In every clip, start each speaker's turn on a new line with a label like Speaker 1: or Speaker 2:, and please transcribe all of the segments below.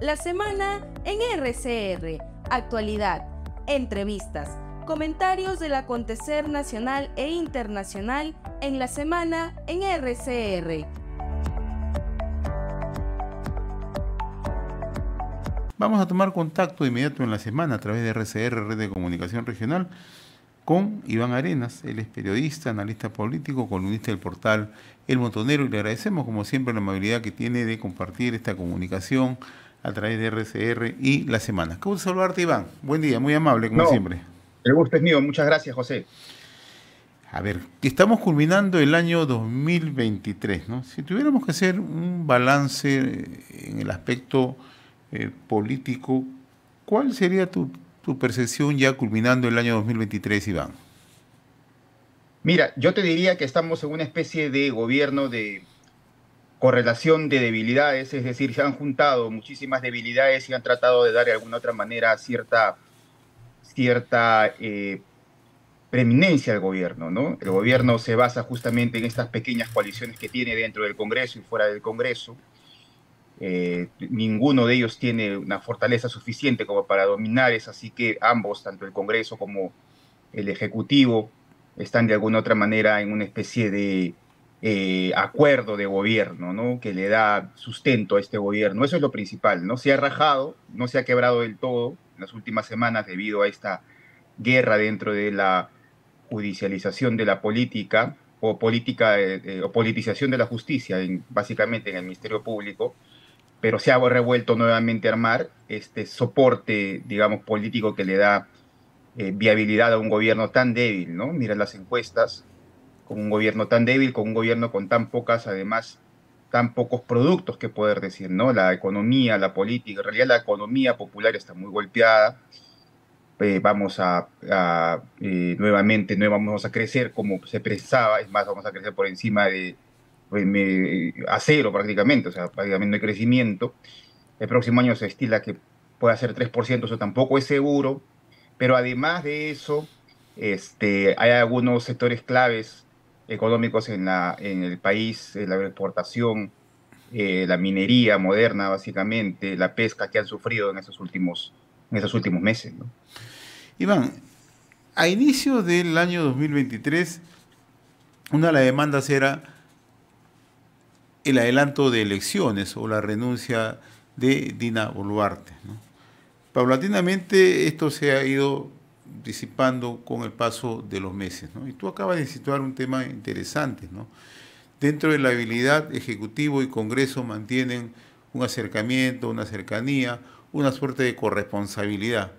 Speaker 1: La semana en RCR. Actualidad, entrevistas, comentarios del acontecer nacional e internacional en la semana en RCR.
Speaker 2: Vamos a tomar contacto de inmediato en la semana a través de RCR, Red de Comunicación Regional, con Iván Arenas. Él es periodista, analista político, columnista del portal El Montonero, y le agradecemos como siempre la amabilidad que tiene de compartir esta comunicación a través de RCR y la semana. Qué gusto saludarte, Iván. Buen día, muy amable como
Speaker 3: No,
Speaker 2: siempre.
Speaker 3: el gusto es mío. Muchas gracias, José.
Speaker 2: A ver, estamos culminando el año 2023, ¿no? Si tuviéramos que hacer un balance en el aspecto político, ¿cuál sería tu percepción ya culminando el año 2023, Iván?
Speaker 3: Mira, yo te diría que estamos en una especie de gobierno de correlación de debilidades, es decir, se han juntado muchísimas debilidades y han tratado de dar de alguna otra manera cierta preeminencia al gobierno, ¿no? El gobierno se basa justamente en estas pequeñas coaliciones que tiene dentro del Congreso y fuera del Congreso. Ninguno de ellos tiene una fortaleza suficiente como para dominar, es así que ambos, tanto el Congreso como el Ejecutivo, están de alguna otra manera en una especie de acuerdo de gobierno, ¿no? Que le da sustento a este gobierno. Eso es lo principal, ¿no? Se ha rajado, no se ha quebrado del todo en las últimas semanas debido a esta guerra dentro de la judicialización de la política o o politización de la justicia, básicamente en el Ministerio Público, pero se ha revuelto nuevamente a armar este soporte, digamos, político que le da viabilidad a un gobierno tan débil, ¿no? Mira las encuestas, con un gobierno tan débil, con un gobierno con tan pocas, además, tan pocos productos que poder decir, ¿no? La economía, la política, en realidad la economía popular está muy golpeada. Nuevamente no vamos a crecer como se pensaba, es más, vamos a crecer por encima de a cero prácticamente, o sea, prácticamente no hay crecimiento. El próximo año se estila que pueda ser 3%, eso tampoco es seguro, pero además de eso, hay algunos sectores claves económicos en el país, la exportación, la minería moderna, básicamente, la pesca que han sufrido en esos últimos meses, ¿no?
Speaker 2: Iván, a inicio del año 2023, una de las demandas era el adelanto de elecciones o la renuncia de Dina Boluarte, ¿no? Paulatinamente esto se ha ido disipando con el paso de los meses, ¿no? Y tú acabas de situar un tema interesante, ¿no? Dentro de la habilidad, Ejecutivo y Congreso mantienen un acercamiento, una cercanía, una suerte de corresponsabilidad.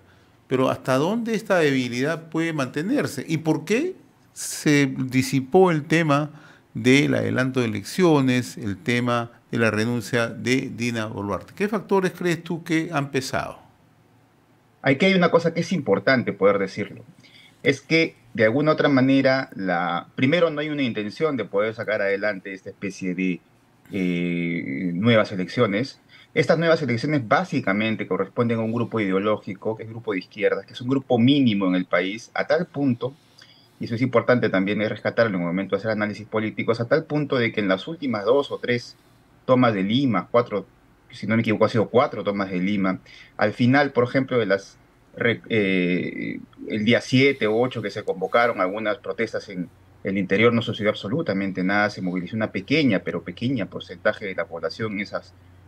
Speaker 2: Pero ¿hasta dónde esta debilidad puede mantenerse? ¿Y por qué se disipó el tema del adelanto de elecciones, el tema de la renuncia de Dina Boluarte? ¿Qué factores crees tú que han pesado?
Speaker 3: Aquí hay una cosa que es importante poder decirlo. Es que de alguna otra manera, primero no hay una intención de poder sacar adelante esta especie de nuevas elecciones. Estas nuevas elecciones básicamente corresponden a un grupo ideológico, que es el grupo de izquierdas, que es un grupo mínimo en el país, a tal punto, y eso es importante también es rescatarlo en el momento de hacer análisis políticos, a tal punto de que en las últimas dos o tres tomas de Lima, cuatro, si no me equivoco, ha sido cuatro tomas de Lima, al final, por ejemplo, el día 7 o 8 que se convocaron algunas protestas en el interior, no sucedió absolutamente nada, se movilizó una pequeña, pero pequeña porcentaje de la población en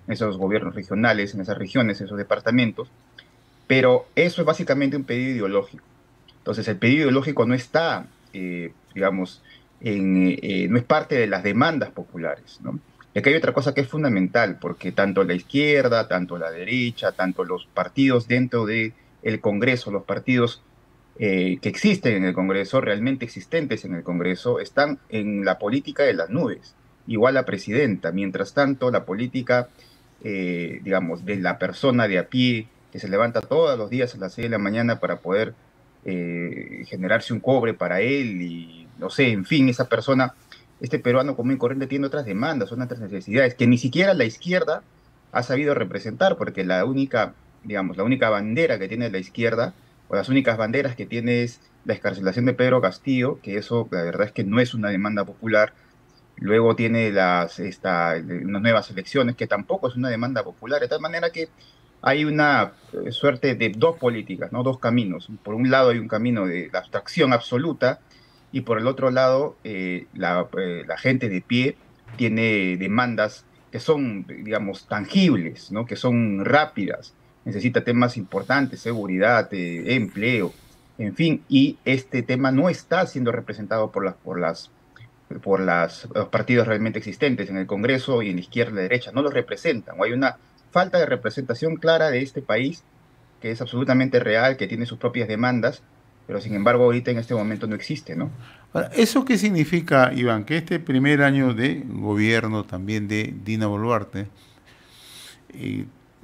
Speaker 3: esos gobiernos regionales, en esas regiones, en esos departamentos, pero eso es básicamente un pedido ideológico. Entonces, el pedido ideológico no está, digamos, no es parte de las demandas populares, ¿no? Y aquí hay otra cosa que es fundamental, porque tanto la izquierda, tanto la derecha, tanto los partidos dentro del Congreso, los partidos que existen en el Congreso, realmente existentes en el Congreso, están en la política de las nubes, igual la presidenta. Mientras tanto, la política, digamos, de la persona de a pie, que se levanta todos los días a las 6 de la mañana para poder generarse un cobre para él y, no sé, en fin, esa persona, este peruano común y corriente tiene otras demandas, otras necesidades, que ni siquiera la izquierda ha sabido representar, porque la única, digamos, la única bandera que tiene la izquierda o las únicas banderas que tiene es la excarcelación de Pedro Castillo, que eso la verdad es que no es una demanda popular. Luego tiene unas nuevas elecciones, que tampoco es una demanda popular, de tal manera que hay una suerte de dos políticas, ¿no? Dos caminos. Por un lado hay un camino de la abstracción absoluta y por el otro lado la gente de pie tiene demandas que son, digamos, tangibles, ¿no? Que son rápidas. Necesita temas importantes, seguridad, empleo, en fin, y este tema no está siendo representado por los partidos realmente existentes en el Congreso y en la izquierda y la derecha, no los representan, o hay una falta de representación clara de este país que es absolutamente real, que tiene sus propias demandas, pero sin embargo ahorita en este momento no existe, ¿no?
Speaker 2: Ahora, ¿eso qué significa, Iván? Que este primer año de gobierno también de Dina Boluarte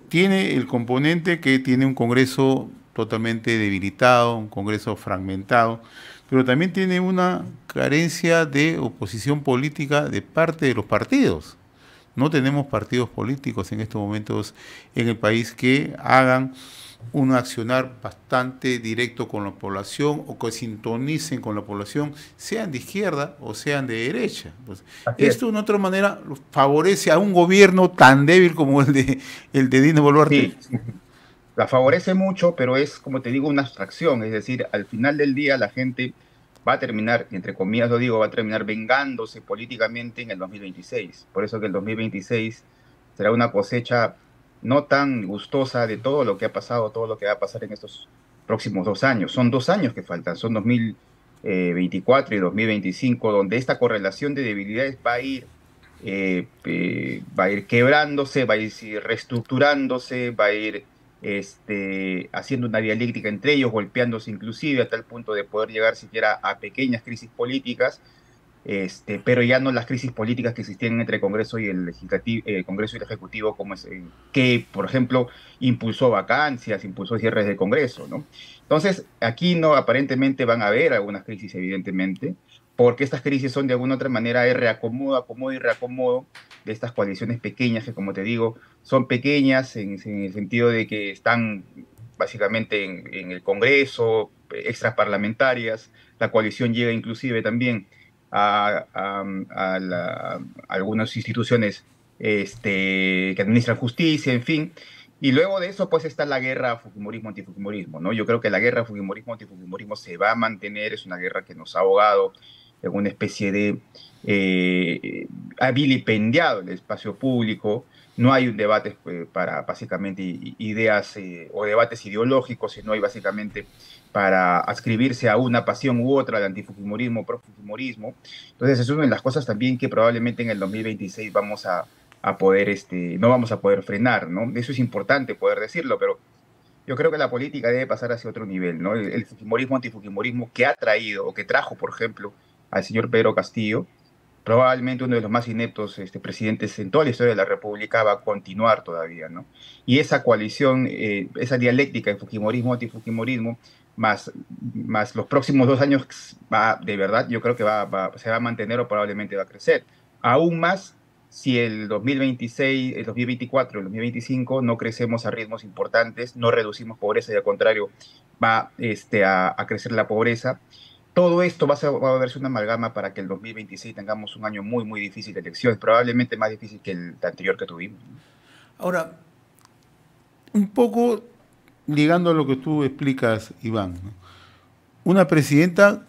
Speaker 2: tiene el componente que tiene un Congreso totalmente debilitado, un Congreso fragmentado, pero también tiene una carencia de oposición política de parte de los partidos. No tenemos partidos políticos en estos momentos en el país que hagan un accionar bastante directo con la población o que sintonicen con la población, sean de izquierda o sean de derecha. Pues, esto de una otra manera favorece a un gobierno tan débil como el de Dina Boluarte.
Speaker 3: Sí, la favorece mucho, pero es, como te digo, una abstracción, es decir, al final del día la gente va a terminar, entre comillas lo digo, va a terminar vengándose políticamente en el 2026. Por eso que el 2026 será una cosecha no tan gustosa de todo lo que ha pasado, todo lo que va a pasar en estos próximos 2 años. Son 2 años que faltan, son 2024 y 2025, donde esta correlación de debilidades va a ir quebrándose, va a ir reestructurándose, va a ir haciendo una dialéctica entre ellos, golpeándose inclusive a tal punto de poder llegar siquiera a pequeñas crisis políticas, pero ya no las crisis políticas que existían entre el Congreso y el Legislativo, Congreso y el Ejecutivo, como es, que, por ejemplo, impulsó vacancias, impulsó cierres del Congreso, ¿no? Entonces, aquí no aparentemente van a haber algunas crisis, evidentemente, porque estas crisis son de alguna otra manera de reacomodo, acomodo y reacomodo de estas coaliciones pequeñas que, como te digo, son pequeñas en el sentido de que están básicamente en el Congreso, extraparlamentarias. La coalición llega inclusive también a algunas instituciones que administran justicia, en fin. Y luego de eso, pues está la guerra Fujimorismo-antifujimorismo, ¿no? Yo creo que la guerra Fujimorismo-antifujimorismo se va a mantener, es una guerra que nos ha ahogado en una especie de ha vilipendiado el espacio público. No hay un debate para básicamente ideas o debates ideológicos, sino hay básicamente para adscribirse a una pasión u otra, de antifujimorismo, profujimorismo. Entonces, es una de las cosas también que probablemente en el 2026 vamos a poder, no vamos a poder frenar, ¿no? Eso es importante poder decirlo, pero yo creo que la política debe pasar hacia otro nivel, ¿no? El fujimorismo, antifujimorismo que ha traído, o que trajo, por ejemplo, al señor Pedro Castillo, probablemente uno de los más ineptos presidentes en toda la historia de la República, va a continuar todavía, ¿no? Y esa coalición, esa dialéctica de fujimorismo, antifujimorismo, más los próximos 2 años, de verdad, yo creo que se va a mantener o probablemente va a crecer. Aún más si el 2026, el 2024, el 2025 no crecemos a ritmos importantes, no reducimos pobreza y al contrario va a crecer la pobreza. Todo esto va a verse una amalgama para que el 2026 tengamos un año muy, muy difícil de elecciones, probablemente más difícil que el anterior que tuvimos.
Speaker 2: Ahora, un poco ligando a lo que tú explicas, Iván, ¿no? Una presidenta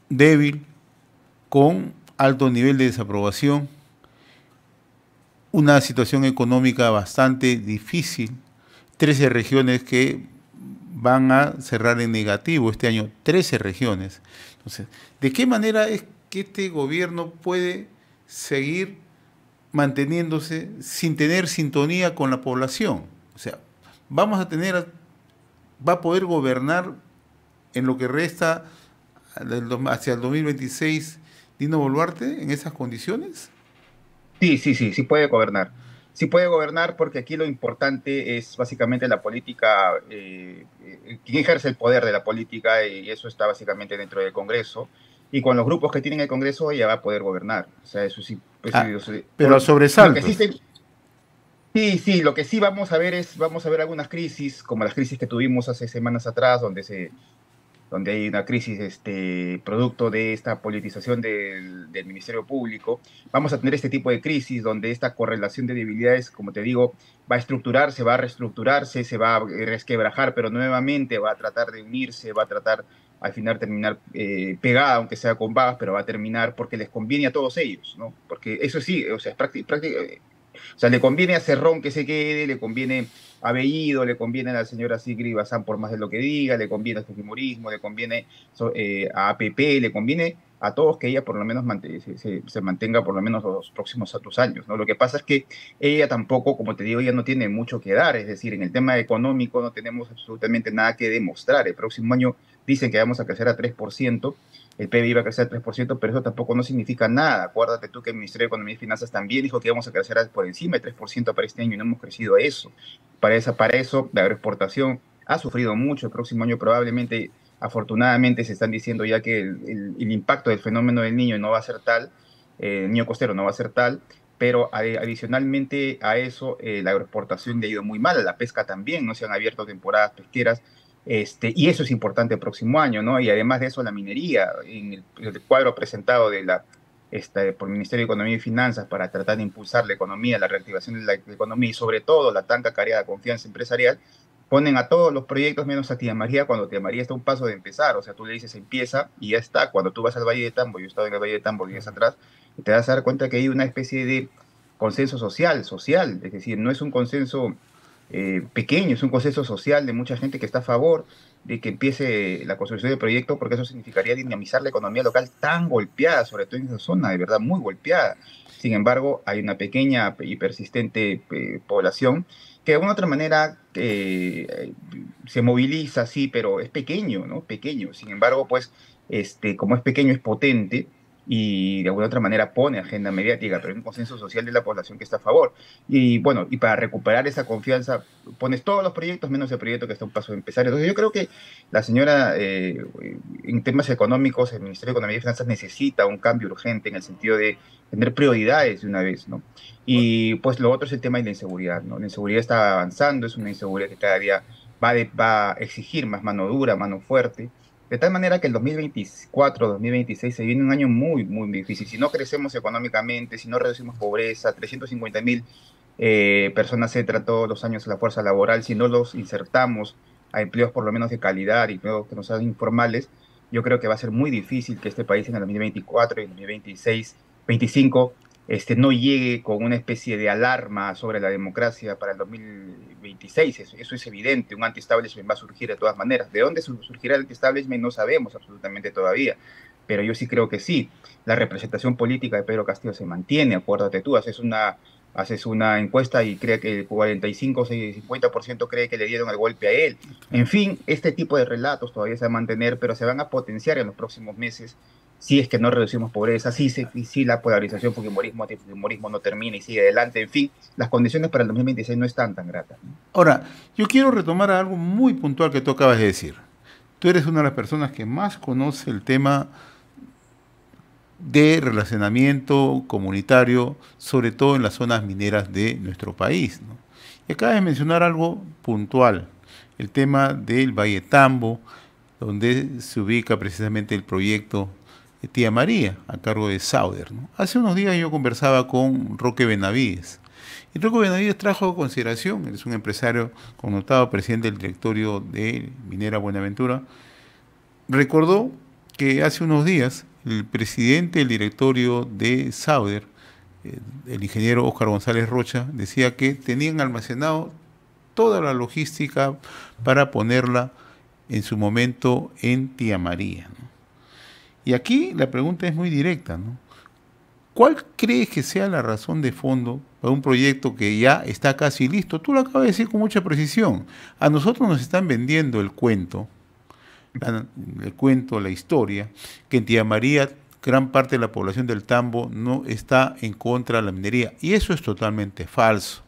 Speaker 2: débil, con alto nivel de desaprobación, una situación económica bastante difícil, 13 regiones que van a cerrar en negativo este año, 13 regiones. Entonces, ¿de qué manera es que este gobierno puede seguir manteniéndose sin tener sintonía con la población? O sea, va a poder gobernar en lo que resta hacia el 2026 Dina Boluarte en esas condiciones?
Speaker 3: Sí puede gobernar. Sí puede gobernar porque aquí lo importante es básicamente la política, quién ejerce el poder de la política y eso está básicamente dentro del Congreso. Y con los grupos que tienen el Congreso ella va a poder gobernar. O sea, eso sí. Pues,
Speaker 2: pero sobresaltos.
Speaker 3: Sí, lo que sí vamos a ver algunas crisis, como las crisis que tuvimos hace semanas atrás, donde donde hay una crisis producto de esta politización del Ministerio Público. Vamos a tener este tipo de crisis donde esta correlación de debilidades, como te digo, va a estructurarse, va a reestructurarse, se va a resquebrajar, pero nuevamente va a tratar de unirse, va a tratar al final terminar pegada, aunque sea con vagas, pero va a terminar porque les conviene a todos ellos, ¿no? Porque eso sí, o sea, es o sea, le conviene a Cerrón que se quede, le conviene a Bellido, le conviene a la señora Sigrid Bazán por más de lo que diga, le conviene al fujimorismo, le conviene a APP, le conviene a todos que ella por lo menos se mantenga por lo menos los próximos 2 años, ¿no? Lo que pasa es que ella tampoco, como te digo, ella no tiene mucho que dar, es decir, en el tema económico no tenemos absolutamente nada que demostrar. El próximo año dicen que vamos a crecer a 3%, el PIB iba a crecer a 3%, pero eso tampoco no significa nada. Acuérdate tú que el Ministerio de Economía y Finanzas también dijo que íbamos a crecer por encima de 3% para este año y no hemos crecido a eso. Para eso, la agroexportación ha sufrido mucho. El próximo año probablemente, afortunadamente, se están diciendo ya que el impacto del fenómeno del niño no va a ser tal, el niño costero no va a ser tal, pero adicionalmente a eso, la agroexportación le ha ido muy mal, a la pesca también, no se han abierto temporadas pesqueras, y eso es importante el próximo año, ¿no? Y además de eso, la minería, en el cuadro presentado por el Ministerio de Economía y Finanzas para tratar de impulsar la economía, la reactivación de la economía y sobre todo la tan cacareada confianza empresarial, ponen a todos los proyectos menos a Tía María cuando Tía María está a un paso de empezar. O sea, tú le dices empieza y ya está. Cuando tú vas al Valle de Tambo, yo he estado en el Valle de Tambo días atrás, y te das a dar cuenta que hay una especie de consenso social, es decir, no es un consenso pequeño, es un consenso social de mucha gente que está a favor de que empiece la construcción del proyecto, porque eso significaría dinamizar la economía local tan golpeada, sobre todo en esa zona, de verdad muy golpeada. Sin embargo, hay una pequeña y persistente población que de alguna otra manera se moviliza, sí, pero es pequeño, ¿no? Pequeño. Sin embargo, pues, como es pequeño, es potente y de alguna otra manera pone agenda mediática, pero hay un consenso social de la población que está a favor. Y bueno, y para recuperar esa confianza, pones todos los proyectos menos el proyecto que está a un paso de empezar. Entonces yo creo que la señora, en temas económicos, el Ministerio de Economía y Finanzas necesita un cambio urgente en el sentido de tener prioridades de una vez, ¿no? Y pues lo otro es el tema de la inseguridad, ¿no? La inseguridad está avanzando, es una inseguridad que cada día va a exigir más mano dura, mano fuerte, de tal manera que el 2024, 2026 se viene un año muy, muy difícil. Si no crecemos económicamente, si no reducimos pobreza, 350.000 personas entran todos los años a la fuerza laboral, si no los insertamos a empleos por lo menos de calidad y empleos que no sean informales, yo creo que va a ser muy difícil que este país en el 2024 y 2026, 25, no llegue con una especie de alarma sobre la democracia para el 2026. Eso es evidente, un anti-establishment va a surgir de todas maneras. ¿De dónde surgirá el anti-establishment? No sabemos absolutamente todavía, pero yo sí creo que sí. La representación política de Pedro Castillo se mantiene, acuérdate tú, haces una encuesta y cree que el 45, 50% cree que le dieron el golpe a él. En fin, este tipo de relatos todavía se van a mantener, pero se van a potenciar en los próximos meses si es que no reducimos pobreza, si la polarización fujimorismo no termina y sigue adelante. En fin, las condiciones para el 2026 no están tan gratas, ¿no?
Speaker 2: Ahora, yo quiero retomar algo muy puntual que tú acabas de decir. Tú eres una de las personas que más conoce el tema de relacionamiento comunitario, sobre todo en las zonas mineras de nuestro país, ¿no? Y acabas de mencionar algo puntual, el tema del Valle Tambo, donde se ubica precisamente el proyecto de Tía María, a cargo de Sauder, ¿no? Hace unos días yo conversaba con Roque Benavides, y Roque Benavides trajo a consideración, él es un empresario connotado, presidente del directorio de Minera Buenaventura, recordó que hace unos días el presidente del directorio de Sauder, el ingeniero Óscar González Rocha, decía que tenían almacenado toda la logística para ponerla en su momento en Tía María, ¿no? Y aquí la pregunta es muy directa, ¿no? ¿Cuál crees que sea la razón de fondo para un proyecto que ya está casi listo? Tú lo acabas de decir con mucha precisión. A nosotros nos están vendiendo el cuento, la historia, que en Tía María gran parte de la población del Tambo no está en contra de la minería. Y eso es totalmente falso.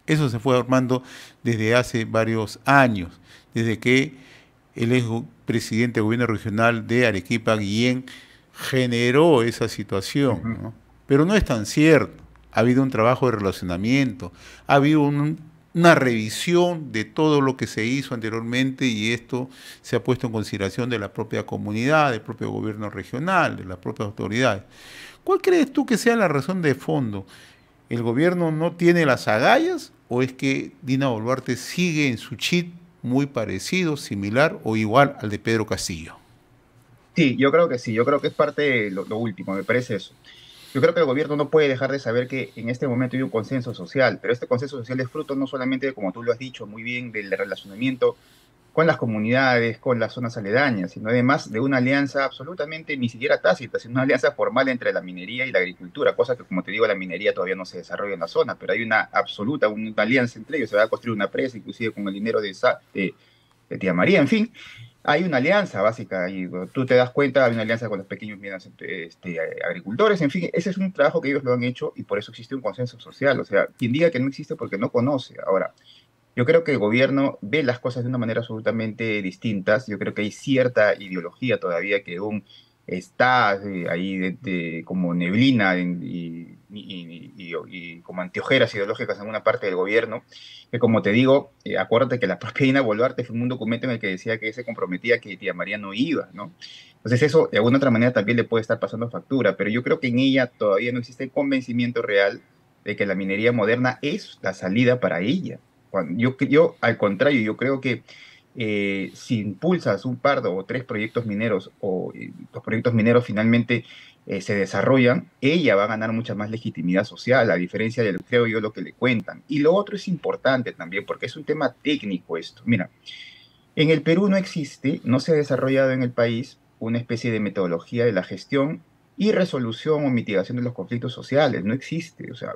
Speaker 2: Eso se fue armando desde hace varios años, desde que el ex presidente del gobierno regional de Arequipa, Guillén, generó esa situación, ¿no? Pero no es tan cierto. Ha habido un trabajo de relacionamiento, ha habido una revisión de todo lo que se hizo anteriormente y esto se ha puesto en consideración de la propia comunidad, del propio gobierno regional, de las propias autoridades. ¿Cuál crees tú que sea la razón de fondo? ¿El gobierno no tiene las agallas o es que Dina Boluarte sigue en su chip muy parecido, similar o igual al de Pedro Castillo?
Speaker 3: Sí, yo creo que sí, yo creo que es parte de lo último, me parece eso. Yo creo que el gobierno no puede dejar de saber que en este momento hay un consenso social, pero este consenso social es fruto no solamente, como tú lo has dicho muy bien, del relacionamiento con las comunidades, con las zonas aledañas, sino además de una alianza absolutamente ni siquiera tácita, sino una alianza formal entre la minería y la agricultura, cosa que, como te digo, la minería todavía no se desarrolla en la zona, pero hay una absoluta, una alianza entre ellos, se va a construir una presa, inclusive con el dinero de Tía María, en fin. Hay una alianza básica y tú te das cuenta, hay una alianza con los pequeños medianos agricultores, en fin, ese es un trabajo que ellos lo han hecho y por eso existe un consenso social. O sea, quien diga que no existe porque no conoce. Ahora, yo creo que el gobierno ve las cosas de una manera absolutamente distintas. Yo creo que hay cierta ideología todavía que aún está ahí como neblina y como anteojeras ideológicas en una parte del gobierno, que como te digo, acuérdate que la propia Dina Boluarte firmó un documento en el que decía que se comprometía que tía María no iba, ¿no? Entonces eso de alguna otra manera también le puede estar pasando factura, pero yo creo que en ella todavía no existe el convencimiento real de que la minería moderna es la salida para ella. Yo al contrario, yo creo que si impulsas un par o tres proyectos mineros o los proyectos mineros finalmente se desarrollan, ella va a ganar mucha más legitimidad social, a diferencia de, creo yo, lo que le cuentan. Y lo otro es importante también, porque es un tema técnico esto. Mira, en el Perú no existe, no se ha desarrollado en el país una especie de metodología de la gestión y resolución o mitigación de los conflictos sociales. No existe. O sea,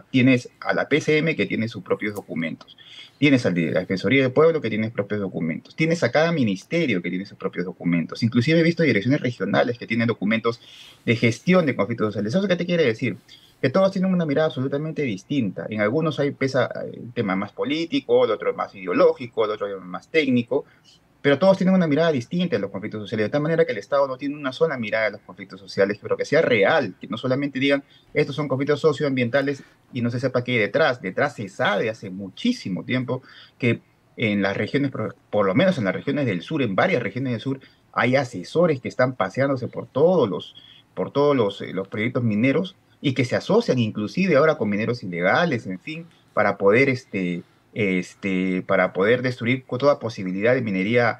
Speaker 3: tienes a la PCM que tiene sus propios documentos. Tienes a la Defensoría del Pueblo que tiene sus propios documentos. Tienes a cada ministerio que tiene sus propios documentos. Inclusive he visto direcciones regionales que tienen documentos de gestión de conflictos sociales. ¿Eso qué te quiere decir? Que todos tienen una mirada absolutamente distinta. En algunos hay pesa el tema más político, el otro más ideológico, el otro más técnico, pero todos tienen una mirada distinta a los conflictos sociales, de tal manera que el Estado no tiene una sola mirada a los conflictos sociales, pero que sea real, que no solamente digan, estos son conflictos socioambientales y no se sepa qué hay detrás. Detrás se sabe hace muchísimo tiempo que en las regiones, por lo menos en las regiones del sur, en varias regiones del sur, hay asesores que están paseándose por todos los proyectos mineros y que se asocian inclusive ahora con mineros ilegales, en fin, para poder destruir toda posibilidad de minería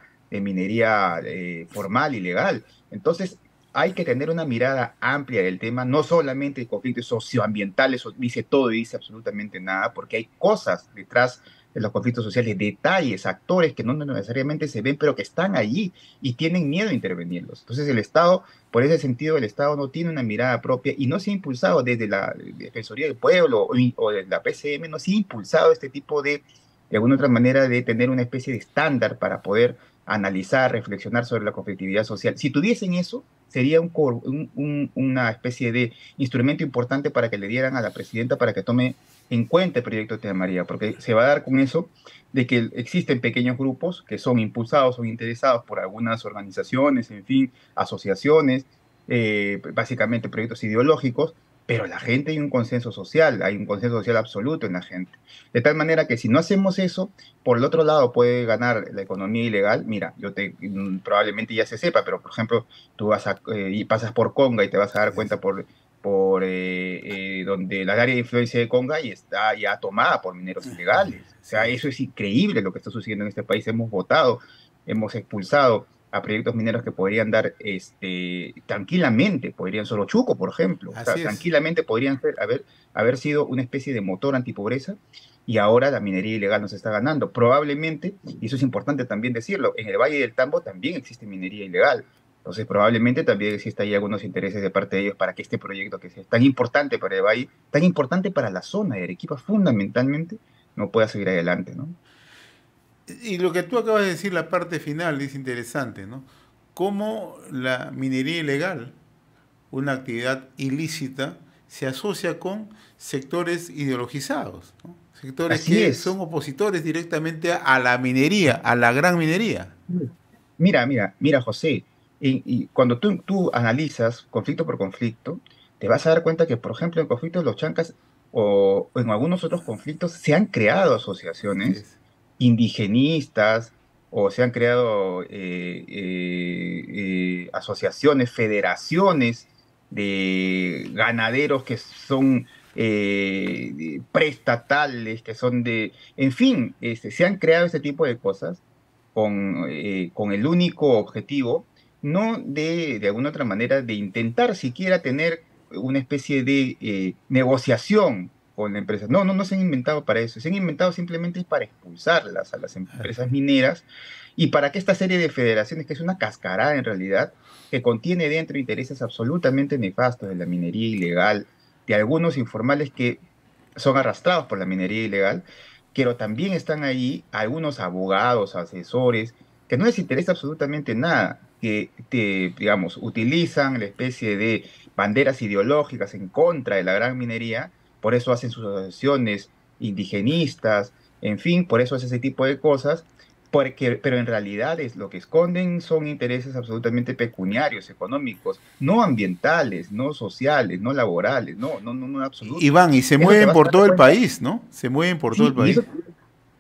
Speaker 3: formal y legal. Entonces, hay que tener una mirada amplia del tema, no solamente conflictos socioambientales, dice todo y dice absolutamente nada, porque hay cosas detrás de los conflictos sociales, detalles, actores que no necesariamente se ven, pero que están allí y tienen miedo a intervenirlos. Entonces, el Estado, por ese sentido, el Estado no tiene una mirada propia y no se ha impulsado desde la Defensoría del Pueblo o desde la PCM, no se ha impulsado este tipo de alguna otra manera de tener una especie de estándar para poder analizar, reflexionar sobre la conflictividad social. Si tuviesen eso, sería una especie de instrumento importante para que le dieran a la presidenta para que tome en cuenta el proyecto de Tía María, porque se va a dar con eso de que existen pequeños grupos que son impulsados, son interesados por algunas organizaciones, en fin, asociaciones, básicamente proyectos ideológicos, pero la gente hay un consenso social absoluto en la gente. De tal manera que si no hacemos eso, por el otro lado puede ganar la economía ilegal. Mira, probablemente ya se sepa, pero por ejemplo, tú y pasas por Conga y te vas a dar cuenta donde la área de influencia de Conga y está ya tomada por mineros ilegales. O sea, eso es increíble lo que está sucediendo en este país. Hemos votado, hemos expulsado a proyectos mineros que podrían dar tranquilamente, podrían Sorochuco, por ejemplo, o sea, tranquilamente podrían haber sido una especie de motor antipobreza y ahora la minería ilegal nos está ganando. Probablemente, y eso es importante también decirlo, en el Valle del Tambo también existe minería ilegal. Entonces, probablemente también exista ahí algunos intereses de parte de ellos para que este proyecto que es tan importante para el Valle, tan importante para la zona de Arequipa fundamentalmente, no pueda seguir adelante, ¿no?
Speaker 2: Y lo que tú acabas de decir, la parte final, es interesante, ¿no? Cómo la minería ilegal, una actividad ilícita, se asocia con sectores ideologizados, ¿no? Sectores que son opositores directamente a la minería, a la gran minería.
Speaker 3: Mira, José, y cuando tú analizas conflicto por conflicto, te vas a dar cuenta que, por ejemplo, en el conflicto de los Chancas, o en algunos otros conflictos se han creado
Speaker 2: Así
Speaker 3: asociaciones
Speaker 2: es.
Speaker 3: indigenistas o se han creado asociaciones, federaciones de ganaderos que son preestatales, que son de, en fin, se han creado este tipo de cosas con el único objetivo, no de alguna otra manera, de intentar siquiera tener una especie de negociación con la empresa. No, no, no se han inventado para eso, se han inventado simplemente para expulsarlas a las empresas mineras y para que esta serie de federaciones, que es una cascarada en realidad, que contiene dentro intereses absolutamente nefastos de la minería ilegal, de algunos informales que son arrastrados por la minería ilegal, pero también están ahí algunos abogados, asesores, que no les interesa absolutamente nada, digamos, utilizan la especie de banderas ideológicas en contra de la gran minería, por eso hacen sus asociaciones indigenistas, en fin, por eso hacen ese tipo de cosas, pero en realidad lo que esconden son intereses absolutamente pecuniarios, económicos, no ambientales, no sociales, no laborales, no, en absoluto.
Speaker 2: Iván, y se
Speaker 3: Eso te
Speaker 2: mueven
Speaker 3: vas a
Speaker 2: por
Speaker 3: dar
Speaker 2: todo el
Speaker 3: cuenta.
Speaker 2: país, ¿no? Se mueven por todo
Speaker 3: Sí,
Speaker 2: el país.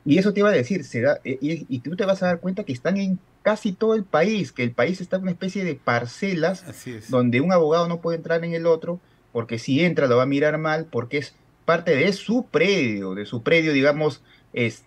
Speaker 3: y eso te iba a decir, y tú te vas a dar cuenta que están en casi todo el país, que el país está en una especie de parcelas
Speaker 2: Así es.
Speaker 3: donde un abogado no puede entrar en el otro, porque si entra lo va a mirar mal, porque es parte de su predio, digamos,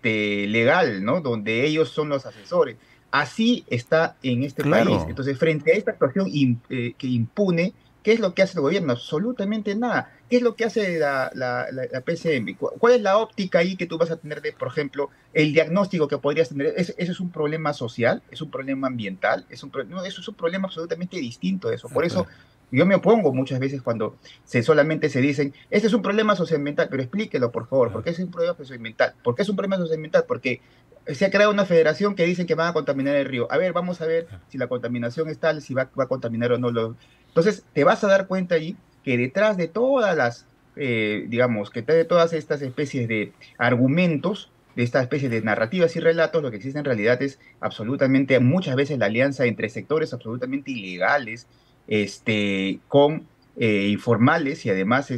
Speaker 3: legal, ¿no? Donde ellos son los asesores. Así está en este país.
Speaker 2: Claro.
Speaker 3: Entonces, frente a esta actuación que impune, ¿qué es lo que hace el gobierno? Absolutamente nada. ¿Qué es lo que hace la PCM? ¿Cuál es la óptica ahí que tú vas a tener de, por ejemplo, el diagnóstico que podrías tener? ¿Eso es un problema social? ¿Es un problema ambiental? No, eso es un problema absolutamente distinto de eso.
Speaker 2: Ah,
Speaker 3: Por eso
Speaker 2: claro.
Speaker 3: yo me opongo muchas veces cuando solamente se dicen, este es un problema socioambiental, pero explíquelo, por favor, ¿por
Speaker 2: Ah,
Speaker 3: qué es un problema socioambiental? ¿Por qué es un problema socioambiental? Porque se ha creado una federación que dicen que van a contaminar el río. A ver, vamos a ver si la contaminación es tal, si va a contaminar o no. Entonces, te vas a dar cuenta allí que detrás de todas las, digamos, que de todas estas especies de argumentos, de estas especies de narrativas y relatos, lo que existe en realidad es absolutamente, muchas veces la alianza entre sectores absolutamente ilegales, con informales y además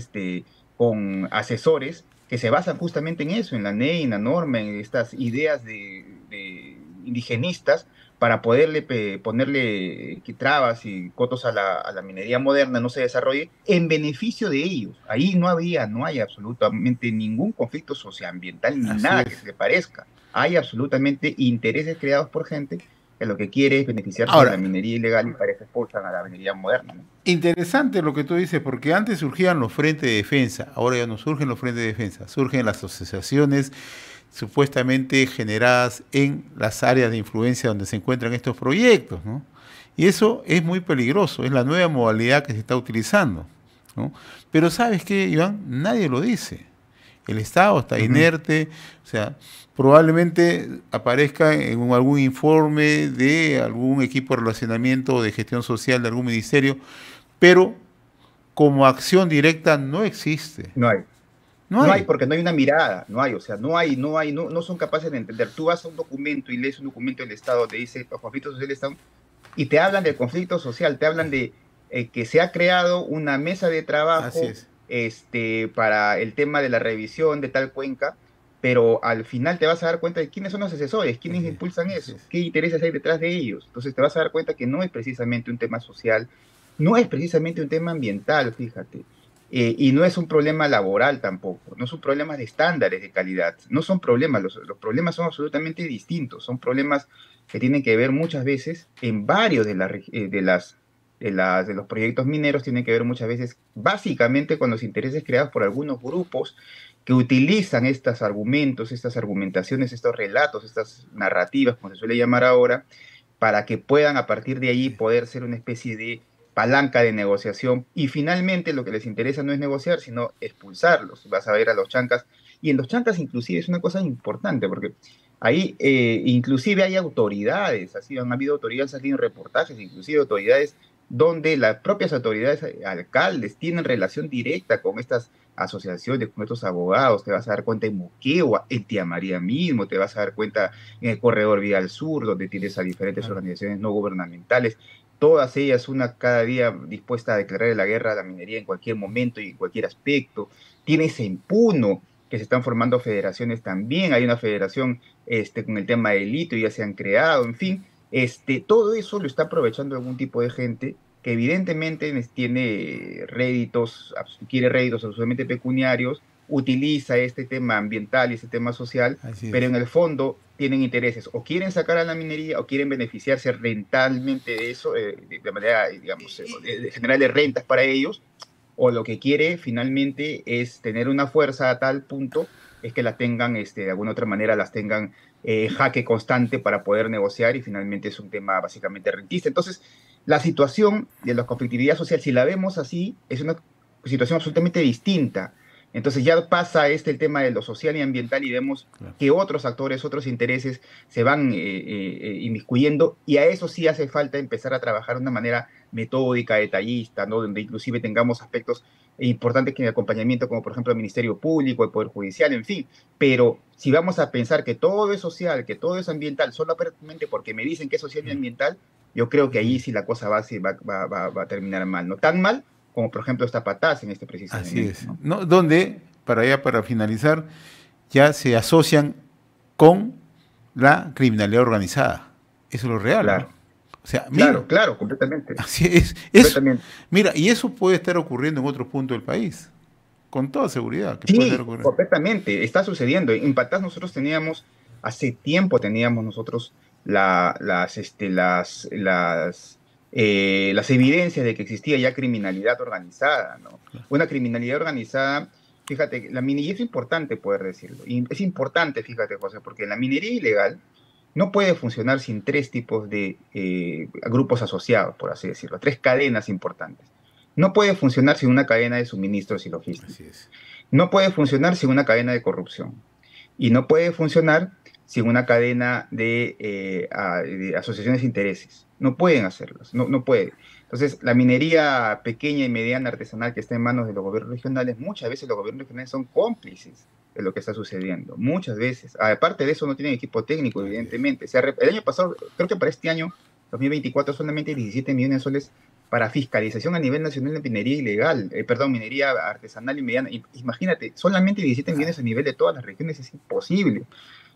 Speaker 3: con asesores que se basan justamente en eso, en la ley, en la norma, en estas ideas de indigenistas para ponerle trabas y cotos a la minería moderna no se desarrolle en beneficio de ellos. Ahí no hay absolutamente ningún conflicto socioambiental ni
Speaker 2: así
Speaker 3: nada que
Speaker 2: es.
Speaker 3: se le parezca. Hay absolutamente intereses creados por gente que lo que quiere es beneficiarse de la
Speaker 2: Ahora,
Speaker 3: minería ilegal y para eso expulsan a la minería moderna, ¿no?
Speaker 2: interesante lo que tú dices, porque antes surgían los frentes de defensa, ahora ya no surgen los frentes de defensa, surgen las asociaciones supuestamente generadas en las áreas de influencia donde se encuentran estos proyectos, ¿no? Y eso es muy peligroso, es la nueva modalidad que se está utilizando, ¿no? Pero ¿sabes qué, Iván? Nadie lo dice. El Estado está
Speaker 3: Ujú.
Speaker 2: inerte, o sea, probablemente aparezca en algún informe de algún equipo de relacionamiento o de gestión social de algún ministerio, pero como acción directa no existe.
Speaker 3: No hay.
Speaker 2: No
Speaker 3: No hay
Speaker 2: hay.
Speaker 3: porque no hay una mirada, no hay, o sea, no son capaces de entender. Tú vas a un documento y lees un documento del Estado, te dice los conflictos sociales están, y te hablan del conflicto social, te hablan de que se ha creado una mesa de
Speaker 2: Así
Speaker 3: trabajo
Speaker 2: es.
Speaker 3: para el tema de la revisión de tal cuenca, pero al final te vas a dar cuenta de quiénes son los asesores, quiénes
Speaker 2: Así es.
Speaker 3: impulsan
Speaker 2: Así
Speaker 3: eso,
Speaker 2: es.
Speaker 3: qué intereses hay detrás de ellos. Entonces te vas a dar cuenta que no es precisamente un tema social, no es precisamente un tema ambiental, fíjate. Y no es un problema laboral tampoco, no son problemas de estándares de calidad, no son problemas, los problemas son absolutamente distintos, son problemas que tienen que ver muchas veces en varios de los proyectos mineros, tienen que ver muchas veces básicamente con los intereses creados por algunos grupos que utilizan estos argumentos, estas argumentaciones, estos relatos, estas narrativas, como se suele llamar ahora, para que puedan a partir de allí poder ser una especie de palanca de negociación y finalmente lo que les interesa no es negociar, sino expulsarlos. Vas a ver a los chancas y en los chancas inclusive es una cosa importante porque ahí inclusive hay autoridades, así han habido autoridades, han salido reportajes, inclusive autoridades donde las propias autoridades, alcaldes, tienen relación directa con estas asociaciones, con estos abogados, te vas a dar cuenta en Moquegua, en Tía María mismo, te vas a dar cuenta en el Corredor Vía al Sur, donde tienes a diferentes
Speaker 2: Claro.
Speaker 3: organizaciones no gubernamentales, todas ellas, una cada día dispuesta a declarar la guerra a la minería en cualquier momento y en cualquier aspecto. Tiene ese impuno que se están formando federaciones también, hay una federación con el tema del litio, ya se han creado, en fin, todo eso lo está aprovechando algún tipo de gente que evidentemente tiene réditos, quiere réditos absolutamente pecuniarios, utiliza este tema ambiental y este tema social, pero en el fondo tienen intereses, o quieren sacar a la minería o quieren beneficiarse rentablemente de eso, de manera, digamos, de generarle rentas para ellos, o lo que quiere finalmente es tener una fuerza a tal punto es que la tengan, de alguna otra manera las tengan jaque constante para poder negociar, y finalmente es un tema básicamente rentista. Entonces, la situación de la conflictividad social, si la vemos así, es una situación absolutamente distinta. Entonces ya pasa el tema de lo social y ambiental, y vemos que otros actores, otros intereses se van inmiscuyendo, y a eso sí hace falta empezar a trabajar de una manera metódica, detallista, ¿no? Donde inclusive tengamos aspectos importantes que en el acompañamiento, como por ejemplo el Ministerio Público, el Poder Judicial, en fin. Pero si vamos a pensar que todo es social, que todo es ambiental, solamente porque me dicen que es social y ambiental, yo creo que ahí sí la cosa va a terminar mal. No tan mal como por ejemplo esta Patás en este preciso momento.
Speaker 2: Así es. ¿No? Donde, para finalizar, ya se asocian con la criminalidad organizada. Eso es lo real.
Speaker 3: Claro.
Speaker 2: ¿no? O sea, mira,
Speaker 3: claro, completamente.
Speaker 2: Así es. Completamente. Mira, y eso puede estar ocurriendo en otros puntos del país, con toda seguridad. Que puede estar ocurriendo.
Speaker 3: Completamente. Está sucediendo. En Patás nosotros hace tiempo teníamos nosotros las evidencias de que existía ya criminalidad organizada, ¿no? Una criminalidad organizada, fíjate, la minería es importante poder decirlo, y es importante, fíjate, José, porque la minería ilegal no puede funcionar sin tres tipos de grupos asociados, por así decirlo, tres cadenas importantes. No puede funcionar sin una cadena de suministros y logística. No puede funcionar sin una cadena de corrupción. Y no puede funcionar sin una cadena de asociaciones de intereses. No pueden hacerlas, no puede. Entonces, la minería pequeña y mediana artesanal que está en manos de los gobiernos regionales, muchas veces los gobiernos regionales son cómplices de lo que está sucediendo, muchas veces. Aparte de eso, no tienen equipo técnico, evidentemente. El año pasado, creo que para este año, 2024, solamente 17 millones de soles para fiscalización a nivel nacional de minería ilegal, minería artesanal y mediana. Imagínate, solamente 17 millones a nivel de todas las regiones, es imposible.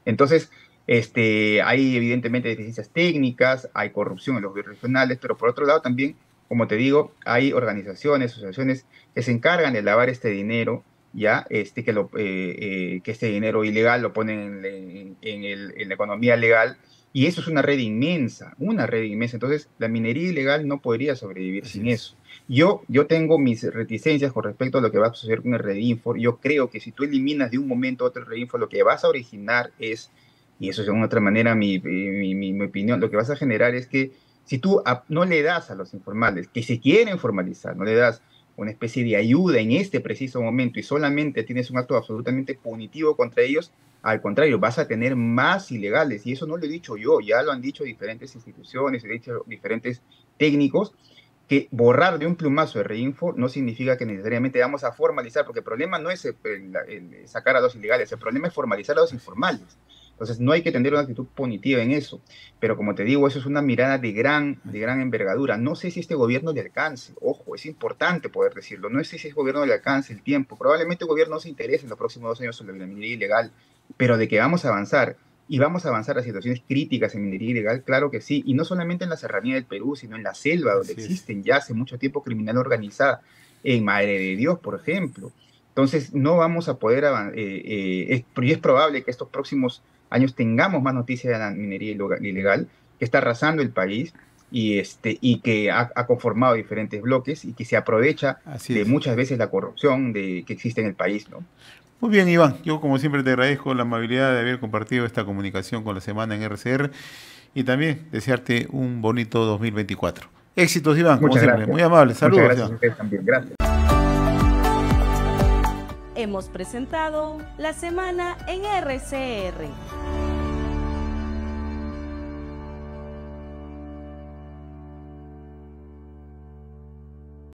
Speaker 3: Entonces, hay evidentemente deficiencias técnicas, hay corrupción en los gobiernos regionales, pero por otro lado también, como te digo, hay organizaciones, asociaciones que se encargan de lavar este dinero, ya, que este dinero ilegal lo ponen en la economía legal, y eso es una red inmensa, Entonces, la minería ilegal no podría sobrevivir sin eso. Yo tengo mis reticencias con respecto a lo que va a suceder con el Redinfor. Yo creo que si tú eliminas de un momento a otro el Redinfor, lo que vas a originar es, y eso es de una otra manera mi opinión, lo que vas a generar es que si tú no le das a los informales que se quieren formalizar, no le das una especie de ayuda en este preciso momento y solamente tienes un acto absolutamente punitivo contra ellos, al contrario, vas a tener más ilegales. Y eso no lo he dicho yo, ya lo han dicho diferentes instituciones, he dicho diferentes técnicos, que borrar de un plumazo el Redinfor no significa que necesariamente vamos a formalizar, porque el problema no es el sacar a los ilegales, el problema es formalizar a los informales. Entonces no hay que tener una actitud punitiva en eso, pero como te digo, eso es una mirada de gran envergadura. No sé si este gobierno le alcance, ojo, es importante poder decirlo, no sé si este gobierno le alcance el tiempo, probablemente el gobierno no se interese en los próximos 2 años sobre la minería ilegal, pero de que vamos a avanzar, y vamos a avanzar a situaciones críticas en minería ilegal, claro que sí, y no solamente en la serranía del Perú, sino en la selva, donde existen ya hace mucho tiempo criminalidad organizada, en Madre de Dios, por ejemplo. Entonces no vamos a poder avanzar, y es probable que estos próximos años tengamos más noticias de la minería ilegal, que está arrasando el país, y que ha conformado diferentes bloques, y que se aprovecha de muchas veces la corrupción que existe en el país, ¿no?
Speaker 2: Muy bien, Iván, yo como siempre te agradezco la amabilidad de haber compartido esta comunicación con la semana en RCR, y también desearte un bonito 2024. Éxitos, Iván, como siempre. Muy amable. Saludos.
Speaker 3: Muchas gracias a ustedes también. Gracias.
Speaker 1: Hemos presentado La Semana en RCR.